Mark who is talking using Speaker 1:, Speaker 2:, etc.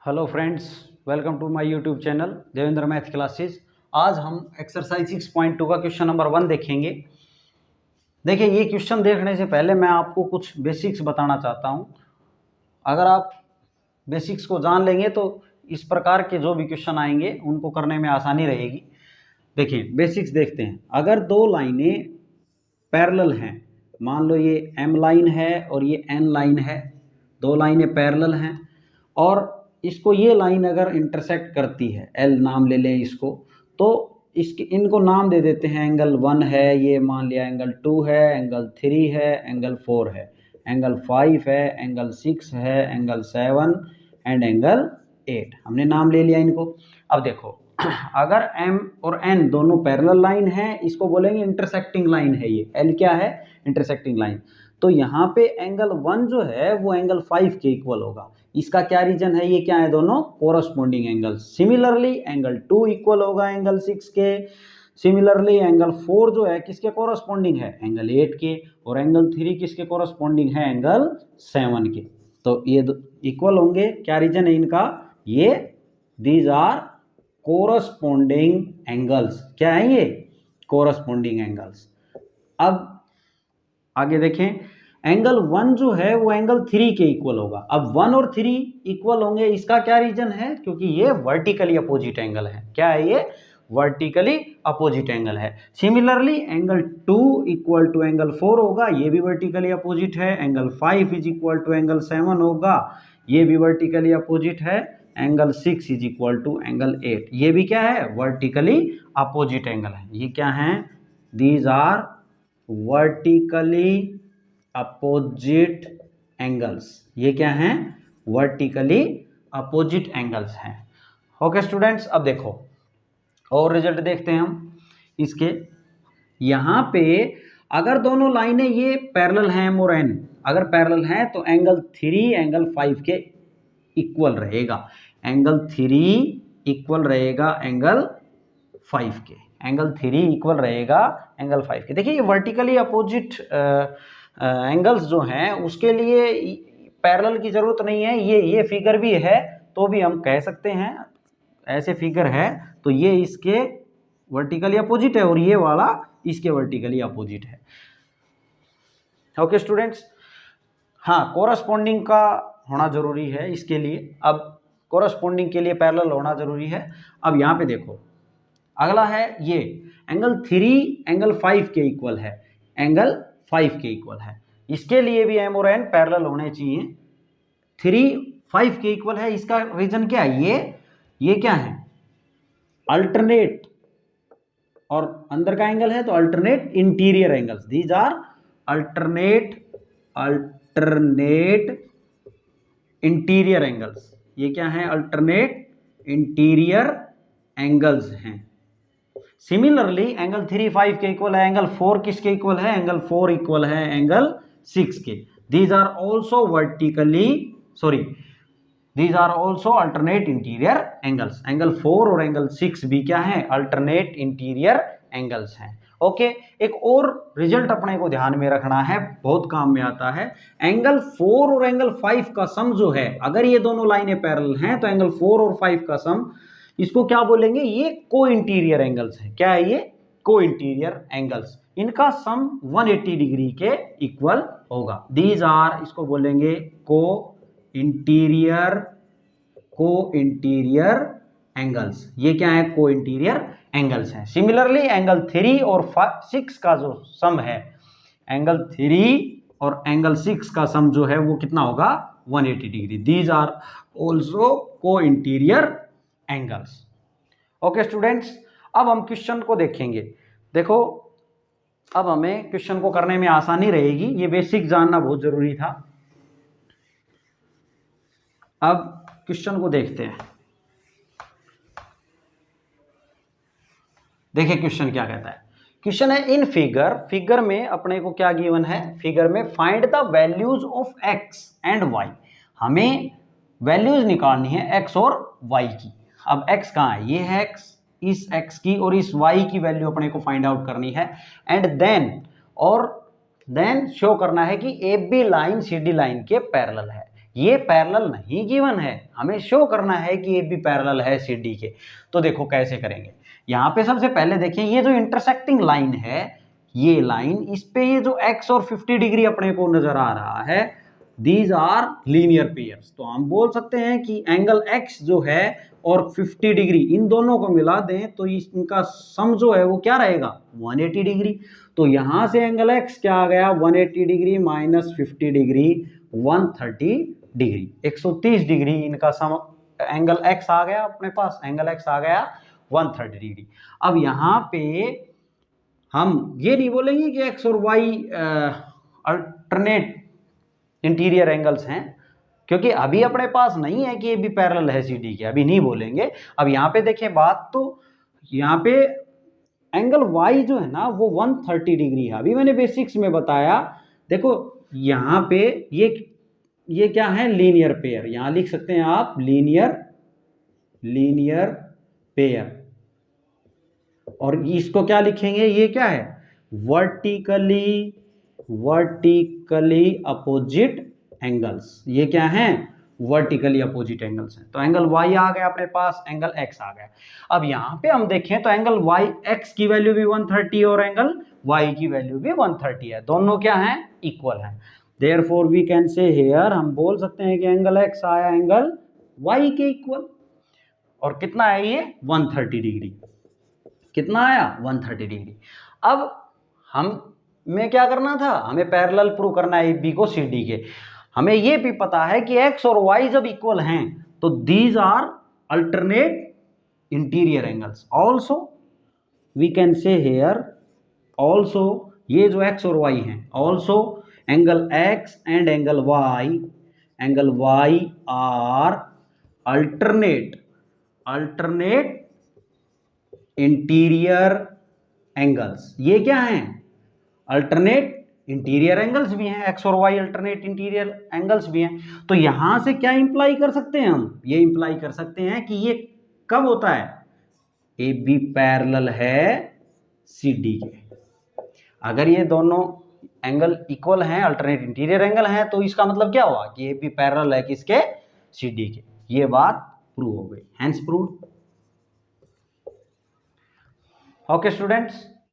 Speaker 1: Hello friends, welcome to my YouTube channel Devendra math classes. आज हम exercise 6.2 का question number 1 देखेंगे। देखिए, ये क्वेश्चन देखने से पहले मैं आपको कुछ बेसिक्स बताना चाहता हूँ। अगर आप बेसिक्स को जान लेंगे तो इस प्रकार के जो भी क्वेश्चन आएंगे उनको करने में आसानी रहेगी। देखिए, बेसिक्स देखते हैं। अगर दो लाइनें पैरेलल हैं, मान लो ये एम लाइन है और ये एन लाइन है, दो लाइनें पैरेलल हैं और इसको ये लाइन अगर इंटरसेक्ट करती है, एल नाम ले लें इसको, तो इसके इनको नाम दे देते हैं। एंगल 1 है, ये मान लिया एंगल 2 है, एंगल 3 है, एंगल 4 है, एंगल 5 है, एंगल 6 है, एंगल 7 एंड एंगल 8। हमने नाम ले लिया इनको। अब देखो, अगर एम और एन दोनों पैरेलल लाइन है, इसको बोलेंगे इंटरसेक्टिंग लाइन है। ये एल क्या है? Intersecting line. तो यहाँ पे एंगल 1 जो है वो एंगल 5 के इक्वल होगा। इसका क्या रीजन है? ये क्या है? दोनों corresponding angle. Similarly angle 2 equal होगा एंगल 6 के। सिमिलरली एंगल 4 जो है किसके कोरस्पॉन्डिंग है? एंगल 8 के। और एंगल 3 किसके कोरस्पॉन्डिंग है? एंगल 7 के। तो ये इक्वल होंगे। क्या रीजन है इनका? ये दीज आर कोरस्पॉन्डिंग एंगल्स। क्या है ये? Corresponding angles. अब आगे देखें, एंगल 1 जो है वो एंगल 3 के इक्वल होगा। अब 1 और 3 इक्वल होंगे, इसका क्या रीजन है? क्योंकि ये वर्टिकली अपोजिट एंगल है। क्या है ये? वर्टिकली अपोजिट एंगल है। Similarly angle 2 equal to angle 4 होगा, ये भी वर्टिकली अपोजिट है। Angle 5 is equal to angle 7 होगा, ये भी वर्टिकली अपोजिट है। Angle 6 is equal to angle 8, ये भी क्या है? वर्टिकली अपोजिट एंगल है। ये क्या है? These are vertically opposite angles. ये क्या हैं? वर्टिकली अपोजिट एंगल्स हैं। ओके स्टूडेंट्स, अब देखो और रिजल्ट देखते हैं हम इसके। यहाँ पे अगर दोनों लाइनें ये पैरेलल हैं, एम और एन अगर पैरेलल हैं, तो एंगल 3 एंगल 5 के इक्वल रहेगा। एंगल 3 इक्वल रहेगा एंगल 5 के। एंगल 3 इक्वल रहेगा एंगल 5 के। देखिए, ये वर्टिकली अपोजिट एंगल्स जो हैं उसके लिए पैरेलल की ज़रूरत नहीं है। ये फिगर भी है तो भी हम कह सकते हैं, ऐसे फिगर है तो ये इसके वर्टिकली अपोजिट है और ये वाला इसके वर्टिकली अपोजिट है। ओके स्टूडेंट्स, हाँ, कोरस्पॉन्डिंग का होना जरूरी है इसके लिए। अब कोरस्पॉन्डिंग के लिए पैरेलल होना जरूरी है। अब यहाँ पे देखो, अगला है ये एंगल 3 एंगल 5 के इक्वल है। एंगल 5 के इक्वल है, इसके लिए भी एम और एन पैरेलल होने चाहिए। 3 5 के इक्वल है, इसका रीजन क्या है? ये क्या है? अल्टरनेट, और अंदर का एंगल है तो alternate interior angles. These are alternate interior angles. ये क्या है? अल्टरनेट इंटीरियर एंगल्स हैं। सिमिलरली एंगल 3 5 के इक्वल है। एंगल 4 किसके इक्वल है? एंगल 4 इक्वल है एंगल 6 के। These are also these are also alternate interior angles. Angle 4 और एंगल 6 भी क्या है? अल्टरनेट इंटीरियर एंगल्स हैं। ओके, एक और रिजल्ट अपने को ध्यान में रखना है, बहुत काम में आता है। एंगल 4 और एंगल 5 का सम जो है, अगर ये दोनों लाइनें पैरेलल हैं तो एंगल 4 और 5 का सम, इसको क्या बोलेंगे? ये को इंटीरियर एंगल्स है। क्या है ये? को इंटीरियर एंगल्स। इनका सम 180 डिग्री के इक्वल होगा। दीज आर, इसको बोलेंगे को इंटीरियर एंगल्स। ये क्या है? को इंटीरियर एंगल्स हैं। सिमिलरली एंगल 3 और 6 का जो सम है, एंगल 3 और एंगल 6 का सम जो है वो कितना होगा? 180 डिग्री। दीज आर ऑल्सो को इंटीरियर एंगल्स। ओके स्टूडेंट्स, अब हम क्वेश्चन को देखेंगे। देखो, अब हमें क्वेश्चन को करने में आसानी रहेगी। ये बेसिक जानना बहुत जरूरी था। अब क्वेश्चन को देखते हैं। देखिए क्वेश्चन क्या कहता है। क्वेश्चन है, इन फिगर में अपने को क्या गिवन है? फिगर में find the values of X and Y. हमें वैल्यूज निकालनी है एक्स और वाई की। अब एक्स कहाँ है? ये है एक्स, इस एक्स की और इस वाई की वैल्यू अपने को फाइंड आउट करनी है। एंड देन शो करना है कि A B line C D line के पैरेलल है। ये पैरेलल नहीं गिवन है, हमें शो करना है कि ये भी पैरेलल है सी डी के। तो देखो कैसे करेंगे। यहाँ पे सबसे पहले देखें, ये जो इंटरसेक्टिंग लाइन है, ये लाइन, इस पे ये जो x और 50 डिग्री अपने को नजर आ रहा है, दीज आर लीनियर पेयर्स। तो हम बोल सकते हैं कि एंगल x जो है और 50 डिग्री, इन दोनों को मिला दें तो इनका सम जो है वो क्या रहेगा, 180 डिग्री। तो यहां से एंगल x क्या आ गया, 180 degree minus 50 degree 130 degree, 130 degree इनका सम एंगल x आ गया अपने पास, एंगल x आ गया 130 डिग्री। अब यहाँ पे हम ये नहीं बोलेंगे कि x और y अल्टरनेट इंटीरियर एंगल्स हैं, क्योंकि अभी अपने पास नहीं है कि ये भी पैरेलल है सी डी के, अभी नहीं बोलेंगे। अब यहाँ पे देखें बात, तो यहाँ पे एंगल y जो है ना वो 130 डिग्री है, अभी मैंने बेसिक्स में बताया। देखो यहाँ पे ये क्या है, लीनियर पेयर, यहाँ लिख सकते हैं आप लीनियर पेयर। और इसको क्या लिखेंगे, ये क्या है, वर्टिकली अपोजिट एंगल्स। ये क्या है, वर्टिकली अपोजिट एंगल्स हैं। तो एंगल y आ गया अपने पास, एंगल x आ गया। अब यहां पे हम देखें तो एंगल x की वैल्यू भी 130 और एंगल y की वैल्यू भी 130 है, दोनों क्या हैं, इक्वल हैं। Therefore we can say here, हम बोल सकते हैं कि एंगल x आया एंगल y के इक्वल। और कितना है ये, 130 डिग्री। कितना आया, 130 डिग्री। अब हमें क्या करना था, हमें पैरेलल प्रूव करना है बी को सी डी के। हमें ये भी पता है कि x और y जब इक्वल हैं तो these are alternate interior angles. Also we can say here, also ये जो x और y हैं, also angle x and angle y are alternate interior angles. ये क्या हैं, अल्टरनेट इंटीरियर एंगल्स भी हैं, x और y अल्टरनेट इंटीरियर एंगल्स भी हैं। तो यहां से क्या इंप्लाई कर सकते हैं हम, ये इंप्लाई कर सकते हैं कि ये कब होता है, ए बी पैरेलल है सी डी के। अगर ये दोनों एंगल इक्वल हैं, अल्टरनेट इंटीरियर एंगल हैं, तो इसका मतलब क्या हुआ कि ए बी पैरेलल है किसके, सी डी के। ये बात प्रूव हो गई, हेंस प्रूव्ड। Okay students,